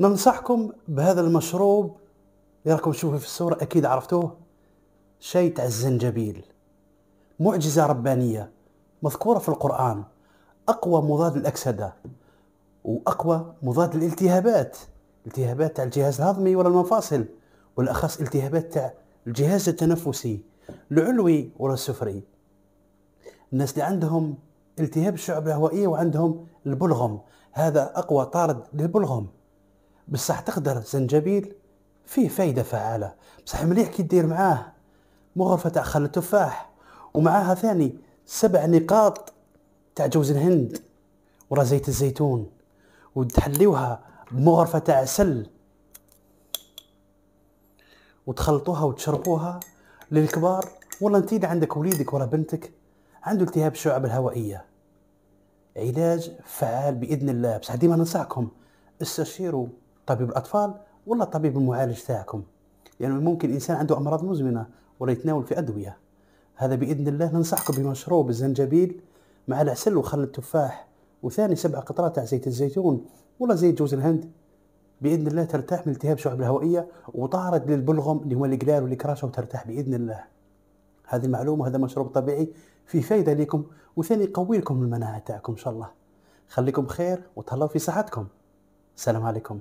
ننصحكم بهذا المشروب اللي راكم تشوفوه في الصورة، أكيد عرفتوه. شاي تاع الزنجبيل، معجزة ربانية مذكورة في القرآن. أقوى مضاد للأكسدة، وأقوى مضاد للالتهابات، التهابات تاع الجهاز الهضمي ولا المفاصل، والأخص التهابات تاع الجهاز التنفسي العلوي ولا السفلي. الناس اللي عندهم التهاب الشعب الهوائية وعندهم البلغم، هذا أقوى طارد للبلغم. بصح تقدر زنجبيل فيه فايدة فعالة، بصح مليح كي دير معاه مغرفة تاع خل التفاح، ومعاها ثاني 7 نقاط تاع جوز الهند ورا زيت الزيتون، وتحليوها بمغرفة تاع عسل وتخلطوها وتشربوها للكبار. والله انت اللي عندك وليدك ولا بنتك عنده التهاب الشعب الهوائية، علاج فعال بإذن الله. بصح ديما ننصحكم استشيروا طبيب الأطفال ولا طبيب المعالج تاعكم، يعني ممكن إنسان عنده أمراض مزمنة ولا يتناول في أدوية. هذا بإذن الله ننصحكم بمشروب الزنجبيل مع العسل وخل التفاح، وثاني 7 قطرات تاع زيت الزيتون ولا زيت جوز الهند. بإذن الله ترتاح من التهاب الشعب الهوائية، وطارد للبلغم اللي هو الإقلال والكراشة، وترتاح بإذن الله. هذه المعلومة، هذا مشروب طبيعي فيه فايدة لكم، وثاني يقوي لكم المناعة تاعكم إن شاء الله. خليكم بخير وتهلاو في صحتكم. السلام عليكم.